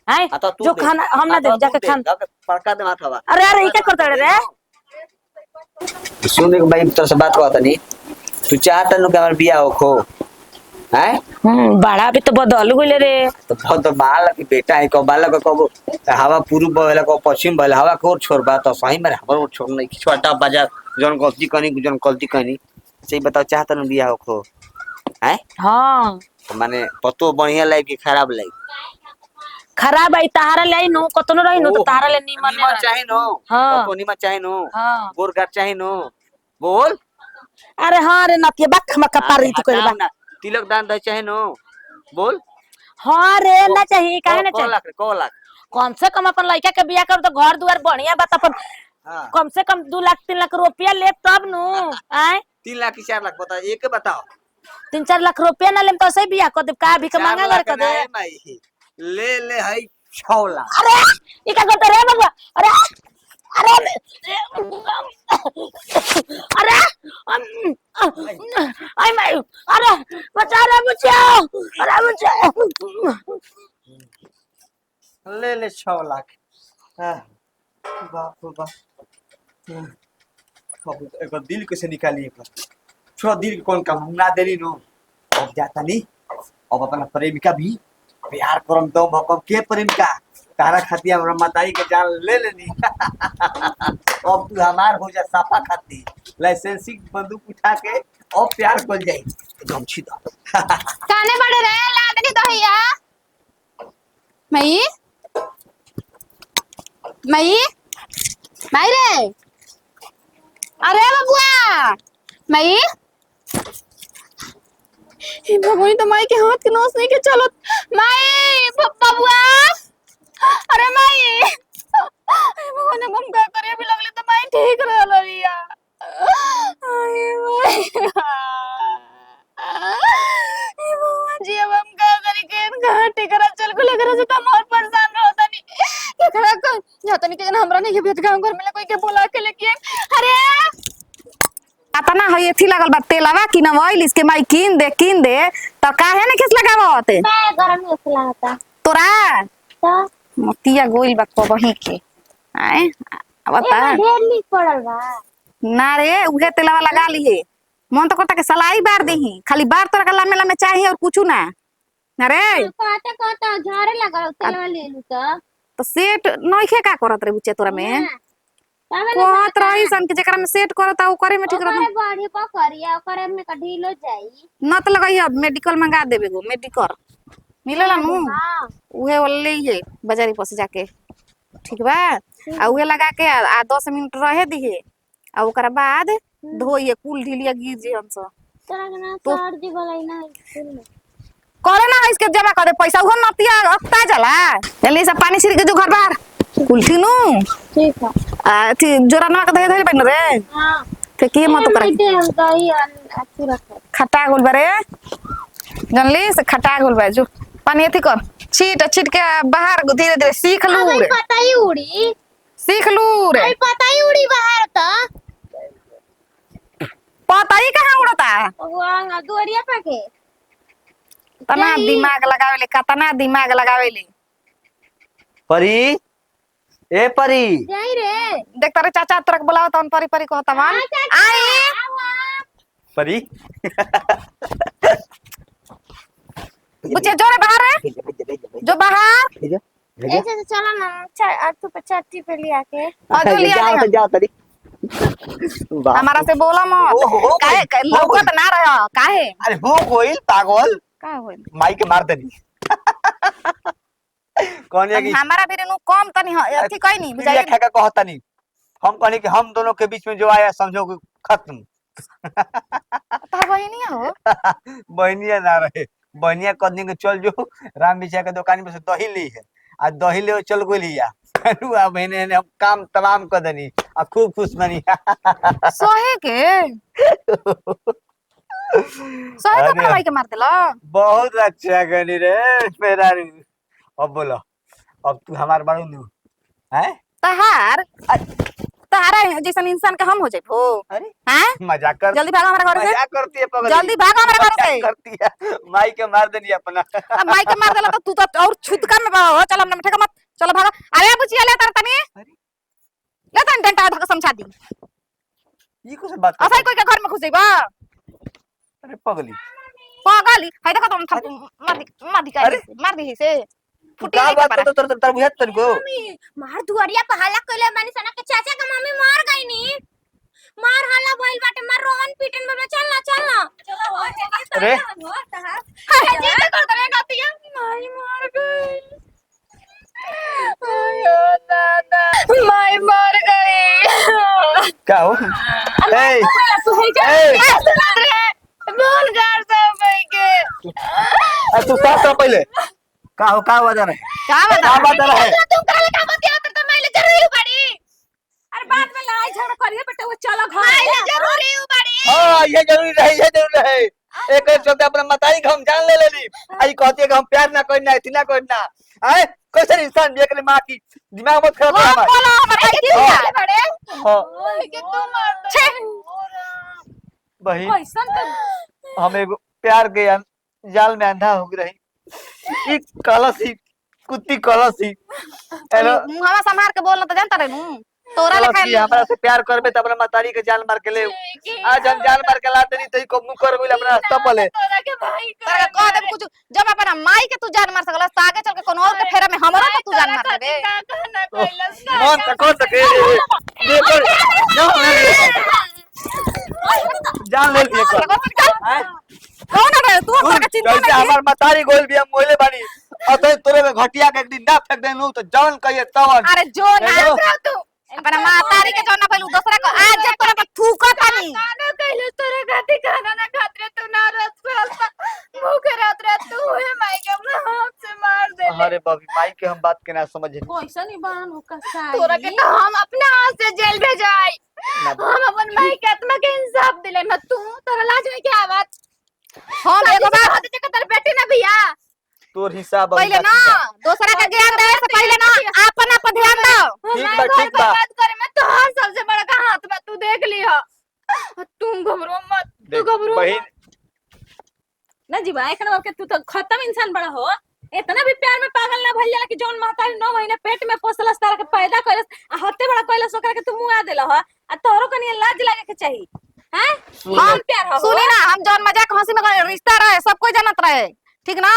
Speaker 2: है जो खाना हम ना दे जाके खाना
Speaker 1: पड़का दे माथा
Speaker 2: अरे अरे क्या करता रे
Speaker 1: सुन एक भाई तो से बात कहता नहीं तू चाहता नु कि हमर बियाह होखो हैं
Speaker 2: बड़ा भी तो बदल गइले रे
Speaker 1: तो बहुत बाल की बेटा है को बालक को हवा पूर्व बहला को पश्चिम बहला हवा को छोड़ बा तो सही में हमर छोड़ नहीं छोटा बाजार जन गलती कनी जन गलती कनी सही बताओ चाहता नु बियाह होखो है
Speaker 2: हाँ
Speaker 1: माने पतो बढ़िया लाइक कि खराब लाइक
Speaker 2: खराब आई तहारा ले नो कतनो रही नो तो तहारा ले नीमन
Speaker 1: नीमन चाहे नो
Speaker 2: हाँ।
Speaker 1: पतो नीमन चाहे नो
Speaker 2: हाँ
Speaker 1: गोरगार चाहे नो बोल
Speaker 2: अरे हाँ रे नतिया बक मका पारी तू कइबा
Speaker 1: हटाओ ना तिलक दान दे चाहे नो बोल
Speaker 2: हाँ रे ना चाहिए काहे ना
Speaker 1: को
Speaker 2: चाहिए
Speaker 1: लाख रे को लाख
Speaker 2: कम से कम अपन लड़का के बियाह कर तो घर दुआर बढ़िया बात अपन
Speaker 1: हाँ
Speaker 2: कम से कम 2 लाख 3 लाख रुपया ले तब नु आए
Speaker 1: 3 लाख की 4 लाख बता एक बताओ
Speaker 2: 3-4 लाख रुपया ना लेम तो सही बियाह कर दे का भी
Speaker 1: 4
Speaker 2: मांगा
Speaker 1: लाख
Speaker 2: कर दे
Speaker 1: ना है माई ले ले है 6 लाख
Speaker 2: अरे ये क्या करते रे बाबा अरे अरे अरे आई मैं अरे बचा रे बचाओ अरे बचाओ
Speaker 1: ले ले 6 लाख हाँ, बाप रे बाप अब एक दिल कैसे निकालिए छोड़ा दिल के कौन काम हम ना देली नो अब जाता नहीं अब अपना प्रेमिका भी प्यार करम तो भकम के प्रेमिका तारा खाती हमरा माताई के जान ले लेनी अब तू हमार हो जा साफा खाती लाइसेंसिंग बंदूक उठा के अब प्यार कर जाई गमछी दा
Speaker 3: काने बड़े रे लादनी दहिया मई मई मई रे अरे बबुआ मई हे भगवान तो माई के हाथ के नस नहीं के चलो माई बबुआ अरे माई हे भगवान हम का करे भी लगले तो माई ठीक रहल रिया अरे माई हे भगवान जी अब हम का करे के घर टिकरा चल को लेकर से त और परेशान रहता नहीं एकरा को जाता नहीं के हमरा नहीं के भेट गांव घर में कोई के बोला के लेके अरे आता ना है एथी लागल बा तेलवा कि ना ऑयल इसके माई कीन दे तो काहे ना किस लगावत
Speaker 4: मैं गरम में खिला था
Speaker 3: तोरा
Speaker 4: तो
Speaker 3: मोतिया गोइल बा कबही के आए अब बता
Speaker 4: ढेर लिख पड़ल बा
Speaker 3: ना रे उहे तेलवा लगा लिए मन तो कहता के सलाई बार देही खाली बार तोरा के लामे लामे चाहिए और कुछ ना ना रे
Speaker 4: काटा काटा झारे लगा तेलवा ले लू
Speaker 3: तो सेट नइखे का करत रे बुचे तोरा में
Speaker 4: तमे
Speaker 3: कहत रही सन के जेकरा में सेट करता उ करे में ठीक रहत
Speaker 4: ओकरे बॉडी पर करिया ओकरे में का ढीलो जाई
Speaker 3: न तो लगाइए मेडिकल मंगा देबे गो मेडिकल मिलेला नु
Speaker 4: हां
Speaker 3: उहे ले ये बाजारी पर से जाके ठीक बा आ उहे लगा के आ 10 मिनट रहे दिए आ ओकरा बाद धोइए कुल ढीलिया गिर जे हम सब
Speaker 4: तोरा के ना सर्दी गलाई ना
Speaker 3: करे ना इसके जमा कर दे पैसा उहो नतिया अक्ता जाला जल्दी से पानी छिड़क के जो घर बाहर कुल ठीनु
Speaker 4: ठीक है
Speaker 3: आ थी जोरा ना के धरे बन रे
Speaker 4: हां
Speaker 3: ते की मत कर
Speaker 4: दे दही अच्छी रख
Speaker 3: खटा गोल बारे जानली से खटा गोल बा जो पानी एथी कर छीट के बाहर धीरे धीरे सीख लू रे
Speaker 4: पता ही उड़ी
Speaker 3: सीख लू रे
Speaker 4: अरे पता ही उड़ी बाहर तो
Speaker 3: पता ही कहां उड़ता
Speaker 4: वहां दुआरिया पे के
Speaker 3: तना दिमाग लगावेले कतना दिमाग लगावेले
Speaker 1: परी ए परी
Speaker 4: जाई रे
Speaker 3: देख तारे चाचा तोरा के बुलावत हन परी परी कहता वन आई
Speaker 1: परी
Speaker 3: बुचे जोरे बाहर है जो बाहर
Speaker 4: ऐसे से चला ना तू पे छाती पे लिया के
Speaker 3: और जो लिया
Speaker 1: जाओ
Speaker 3: नहीं
Speaker 1: जाओ तरी
Speaker 3: हमारा से बोला मत काहे लौकत ना रहा काहे
Speaker 1: अरे हो कोई पागल
Speaker 3: का होई
Speaker 1: माई के मार देनी कौन है कि
Speaker 3: हमारा भी नु कम तनी अथी कहीं नहीं
Speaker 1: पिलिया
Speaker 3: बुझाई
Speaker 1: खा का कहता नहीं हम कहनी कि हम दोनों के बीच में जो आया समझो कि खत्म
Speaker 3: तो वही नहीं हो
Speaker 1: बहनिया ना रहे बहनिया कद दिन के चल जो राम बिछा के दुकान में से दही ली है आज दही ले चल गई लिया आ बहने ने हम काम तमाम कर देनी आ खूब खुश बनी
Speaker 3: सोहे के सोहे तो भाई के मार देला
Speaker 1: बहुत अच्छा गनी रे मेरा अब बोलो अब तू हमार बारू नु हैं
Speaker 3: तहार तहारा जैसन इंसान के हम हो जाइबो
Speaker 1: अरे
Speaker 3: हैं
Speaker 1: मजाक कर
Speaker 3: जल्दी भागो हमारे घर से
Speaker 1: मजाक करती है पगली
Speaker 3: जल्दी भागो हमारे घर से
Speaker 1: मजाक करती है माई के मार देनी अपना
Speaker 3: अब माई के मार देला तो तू तो और छुतका में हो चल हमने ठेका मत चलो भागो अरे बुचिया ले तार तनी ले तन डंटा धक समझा दी
Speaker 1: ये कुछ बात
Speaker 3: असै कोई के घर में घुस जाइबा
Speaker 1: अरे पगली
Speaker 3: पागल है देखो तुम मार दी से फुटी
Speaker 1: का
Speaker 3: नहीं
Speaker 1: बात
Speaker 3: पारा
Speaker 1: तो तर बुझत तन को
Speaker 4: मम्मी मार दुआरिया पे हल्ला कइले बानी सना के चाचा के मम्मी मर गई नी मार हल्ला भइल बाटे मार रोहन पीटन बाबा चल ना
Speaker 1: अरे
Speaker 4: हाय जी तो कर दे गतिया माई मार गई आयो दादा माई मर गई
Speaker 1: क्या हो ए
Speaker 4: बोल गार सब भाई के
Speaker 1: तू साथ तो पहले का वजह है
Speaker 3: का बता
Speaker 1: का वजह है
Speaker 4: तुम काले का बतिया तो मैं ले जरूरी बड़ी अरे बाद में लड़ाई झगड़ा करिए बेटा वो चलो घर मैं जरूरी बड़ी
Speaker 1: हां ये जरूरी है एक चलते अपना मताई के हम जान ले लेली आई कहती है कि हम प्यार ना करना इतना करना है कैसे इंसान देख ले मां की दिमाग मत खराब कर हमारा
Speaker 3: बोलो हमारे क्यों
Speaker 1: हाँ।
Speaker 3: बड़े
Speaker 1: हां
Speaker 4: कि तू मार
Speaker 3: छे
Speaker 1: बहन
Speaker 2: कैसन तो
Speaker 1: हम एगो प्यार के जाल में अंधा हो रही ई कलसी कुत्ती कलसी हेलो
Speaker 3: मुंहवा संभार के बोलना तो जानता रहनू तोरा
Speaker 1: कलसी
Speaker 3: लेखा
Speaker 1: हमरा से प्यार करबे त अपना मतारी के जान मार के ले आज हम जान मार के लाते नहीं तई को मुंह कर बोल अपना रास्ता पले
Speaker 4: तोरा के भाई
Speaker 3: तोरा कह दे कुछ जब अपना माई के तू जान मार सकला तो आगे चल के कोनो और के फेरा में हमरो तो तू जान मार दे
Speaker 4: कहना कैलस
Speaker 1: मन तक कौन सके ये कर जान ले लिए कर
Speaker 3: कौन है तू
Speaker 1: तू
Speaker 3: ओकरा चिंता
Speaker 1: जैसे
Speaker 3: नहीं
Speaker 1: हमार मतारी गोल भी हम मोले बानी अतै तोरे में घटिया के एक दिन ना फेंक देनु तो जवन कहिए तवन
Speaker 3: अरे जो ना
Speaker 1: हेलो?
Speaker 3: तू अपना मातारी के जोना पहलू दूसरा को आज जब तोरा पर थूका तानी
Speaker 4: कहना कैलस तोरा खाती कहना ना खातरे तू ना रस फलता मुंह के रात रात तू है माई के अपना हाथ से मार दे
Speaker 1: अरे बाबी माई के हम बात के ना समझे
Speaker 2: कैसन ही बान हो कसाई
Speaker 4: तोरा के तो हम अपने हाथ से जेल भेजाई हम अपन माई के आत्मा के इंसाफ दिले न तू तोरा लाज में क्या बात
Speaker 3: हम एगो बात
Speaker 4: हाथ से तेरे बेटे ना भैया
Speaker 1: तोर हिसाब
Speaker 3: पहले ना दूसरा का ज्ञान देवे से पहले ना अपन अपन ध्यान दो
Speaker 1: ठीक बा
Speaker 4: करे मैं तो हर सबसे बड़ा का हाथ में तू देख लिया तू घबरो मत तू घबरो
Speaker 1: बहन
Speaker 2: ना जीवा एक नंबर के तू तो खत्म इंसान बड़ा हो इतना भी प्यार में पागल ना भइल जाला कि जौन महतारी 9 महीने पेट में पोसलस तारा के पैदा कइलस आ हत्ते बड़ा कइलस ओकरा के तू मुंह आ देला हो आ तोरो कनी लाज लागे के चाहिए हैं हम प्यार हो
Speaker 3: सुनी ना हम जौन मजाक हंसी में करे, रिश्ता रहे सब कोई जानत रहे ठीक ना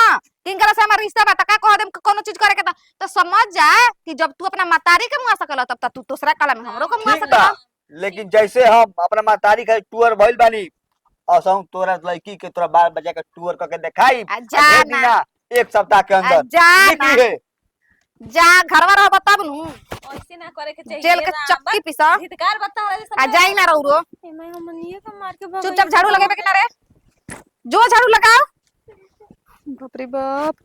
Speaker 3: किनकरा से हमार रिश्ता बा त का कह देम कोनो चीज करे के तो समझ जा कि जब तू अपना मतारी के मुआ सकल तब तू दूसरा काला में हमरो के मुआ
Speaker 1: ठीक बा
Speaker 3: सकल
Speaker 1: लेकिन जैसे हम अपना मातारी का टूर भइल बानी असौ तोरा लड़की के तोरा बाल बजा के टूर करके दिखाई
Speaker 3: जा
Speaker 1: भेज
Speaker 3: ना।
Speaker 1: दीना एक सप्ताह के अंदर
Speaker 3: जा
Speaker 1: ये
Speaker 3: ना।
Speaker 1: की है
Speaker 3: जा घरवा रह बताब नु
Speaker 2: ऐसे ना करे के चाहिए
Speaker 3: जेल के चक्की पिसा
Speaker 2: हितकार बता
Speaker 3: आ जाई ना रहो
Speaker 4: मैं हमनिए को मार के
Speaker 3: चुपचाप झाड़ू लगाबे के ना रे जो झाड़ू लगाओ बाप रे बाप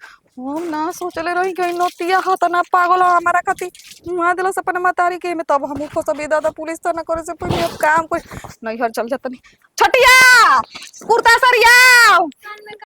Speaker 3: हम ना सोचले रही कहीं नोतिया हाथ ना पागल हमारा खाती मुआ दिला से अपने मतारी के में तब हम फसबे दादा पुलिस तो ना करे से पहले अब काम कोई नहीं हर चल जाता नहीं छटिया कुर्ता सरिया